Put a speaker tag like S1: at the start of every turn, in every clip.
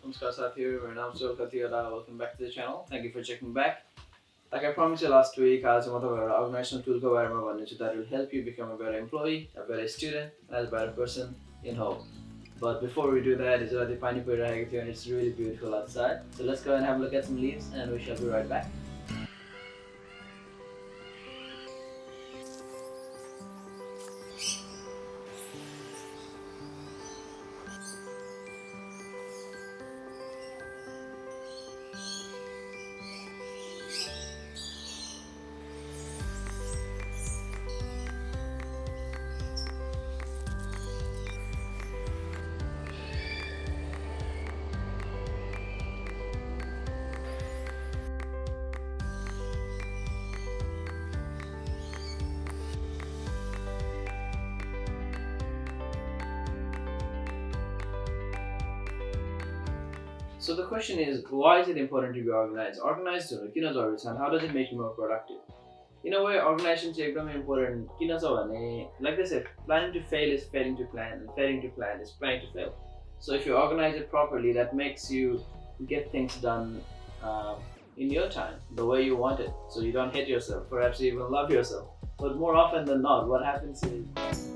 S1: नमस्कार साथीहरू, मेरो नाम सुरल कतिवटा welcome back to the channel. Thank you for checking back. Like I promised you last week, आज म तपाईँहरूलाई अर्गनाइजेसन टुलको बारेमा भन्नेछु that will help you become a better employee, a better student, and as a better person in whole. But before we do that, हिजो राति पानी परिरहेको थियो and it's really beautiful outside. So let's go and have a look at some leaves and we shall be right back. So the question is, why is it important to be organized? Organized हुनु किन जरुरी छ and how does it make you more productive? In a way, organization is एकदमै important. किन छ भने, like they said, planning to fail is failing to plan, and failing to plan is planning to fail. So if you organize it properly, that makes you get things done in your time, the way you want it. So you don't hate yourself, perhaps you even love yourself. But more often than not, what happens is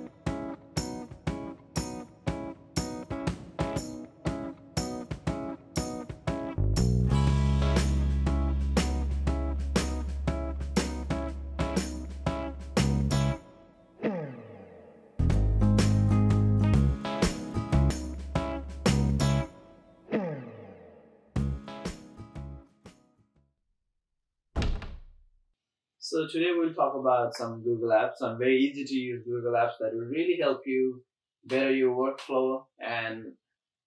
S1: So today we'll talk about some Google apps, some very easy to use Google apps that will really help you better your workflow and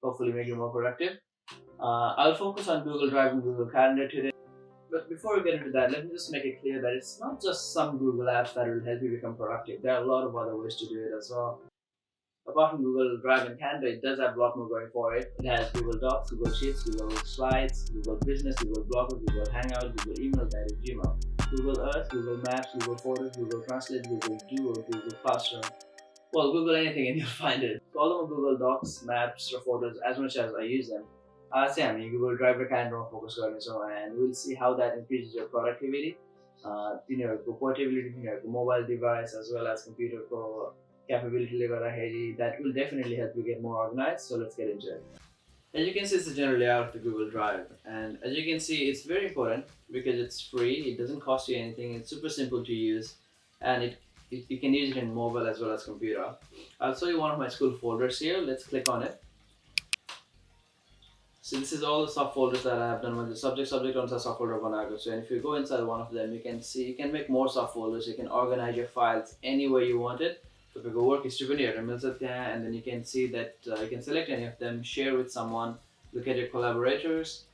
S1: hopefully make you more productive. I'll focus on Google Drive and Google Calendar today. But before we get into that, let me just make it clear that it's not just some Google apps that will help you become productive. There are a lot of other ways to do it as well. Apart from Google Drive and Calendar, it does have a lot more going for it. It has Google Docs, Google Sheets, Google Slides, Google Business, Google Bloggers, Google Hangout, Google Email, that is Gmail, Google Earth, Google Maps, Google Photos, Google Translate, Google Duo, Google Classroom. Well, Google anything and you'll find it. So all of Google Docs, Maps, or Photos, as much as I use them, say Google Drive or Calendar focus on so and we'll see how that increases your productivity, portability, mobile device as well as computer capability that will definitely help you get more organized. So let's get into it. As you can see, it's the general layout of the Google Drive, and as you can see, it's very important because it's free. It doesn't cost you anything. It's super simple to use, and you can use it in mobile as well as computer. I'll show you one of my school folders here. Let's click on it. So this is all the subfolders that I have done with the subject on the subfolder बनाएको छु. And if you go inside one of them, you can see you can make more subfolders. You can organize your files any way you want it. So if you go work history पनि हेर्न मिल्छ त्यहाँ, and then you can see that you can select any of them, share with someone, look at your collaborators.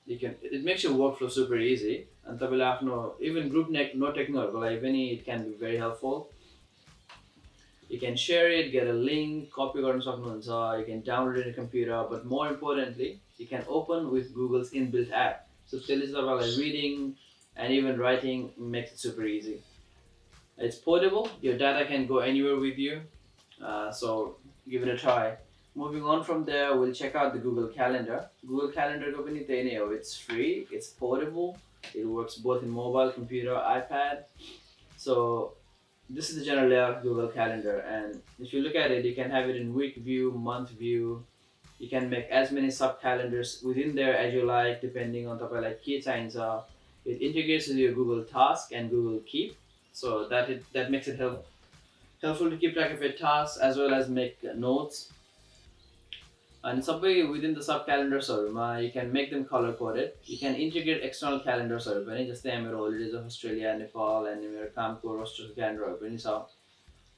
S1: It makes your workflow super easy. And तपाईले आफ्नो even group note taking it can be very helpful. You can share it, get a link, copy गर्न सक्नुहुन्छ, you can download it on your computer, but more importantly, you can open with Google's inbuilt app. So त्यसले चाहिँ तपाईँलाई reading and even writing makes it super easy. It's portable, your data can go anywhere with you, so give it a try. Moving on from there, we'll check out the Google Calendar. Google Calendar ko pani त्यही नै हो. It's free, it's portable, it works both in mobile, computer, iPad. So this is the general layout of Google Calendar, and if you look at it, you can have it in week view, month view. You can make as many sub calendars within there as you like, depending on तपाईँलाई के चाहिन्छ. It integrates with your Google Task and Google Keep, so that makes it helpful to keep track of your tasks as well as make notes. And सबै within the sub calendars you can make them color coded. You can integrate external calendars पनि, जस्तै मेरो holidays of Australia, Nepal, and मेरो कामको roster calendar पनि छ.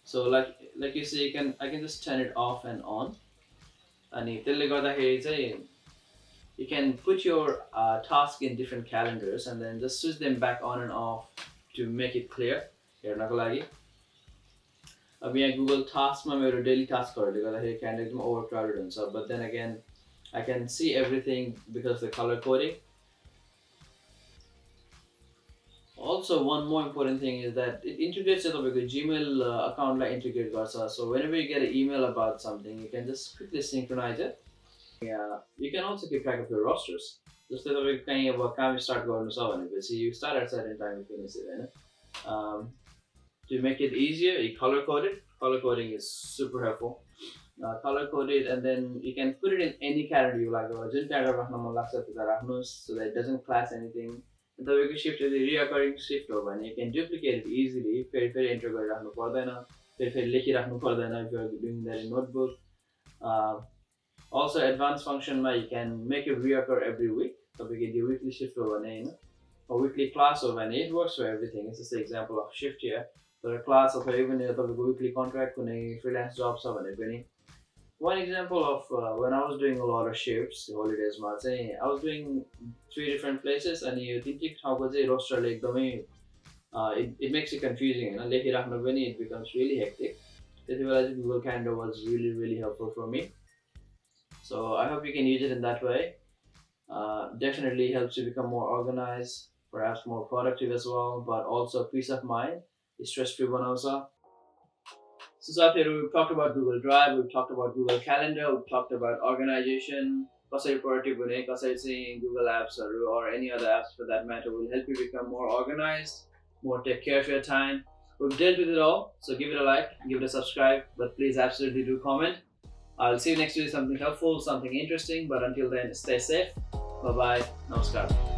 S1: So like you see, I can just turn it off and on. अनि त्यसले गर्दाखेरि चाहिँ you can put your task in different calendars and then just switch them back on and off to make it clear हेर्नको लागि. अब यहाँ Google Tasks मा मेरो daily taskहरूले गर्दाखेरि calendar एकदम overcrowded हुन्छ, but then again I can see everything because of the color coding. Also, one more important thing is that it integrates with your Gmail account like integrate garcha. So whenever you get an email about something, you can just quickly synchronize it. Yeah, you can also keep track of your rosters. जस्तै तपाईँको कहीँ अब काम start गर्नु छ भनेपछि you start at certain time, you finish it, होइन? To make it easier, you color code it. Color coding is super helpful. Color code it, and then you can put it in any calendar you like. Jun calendar राख्न मन लाग्छ त्यता राख्नुहोस् so that it doesn't clash anything. And तपाईँको shift यदि reoccurring shift हो भने you can duplicate it easily. फेरि फेरि enter गरिराख्नु पर्दैन, फेरि फेरि लेखिराख्नु पर्दैन if you are doing that in notebook. Also, advanced function ma you can make it reoccur every week. तपाईँको यदि weekly shift हो भने हैन, or weekly class हो भने it works for everything. It's just an example of shift here. So a class of even तपाईँको weekly contract कुनै freelance job छ भने पनि. One example of when I was doing a lot of shifts holidays ma चाहिँ I was doing 3 different places अनि यो तीन ठाउँको चाहिँ roster ले एकदमै it makes it confusing, हैन? लेखिराख्नु पनि it becomes really hectic. त्यतिबेला चाहिँ Google Calendar was really helpful for me. So I hope you can use it in that way. Definitely helps you become more organized, perhaps more productive as well, but also peace of mind. Stress-free बनाउँछ. So साथीहरु, we've talked about Google Drive, we've talked about Google Calendar, we've talked about organization, कसरी productive हुने, कसरी चाहिँ Google apps or any other apps for that matter will help you become more organized, more take care of your time. We've dealt with it all, so give it a like, give it a subscribe, but please absolutely do comment. I'll see you next week with something helpful, something interesting, but until then, stay safe. Bye-bye. Namaskar.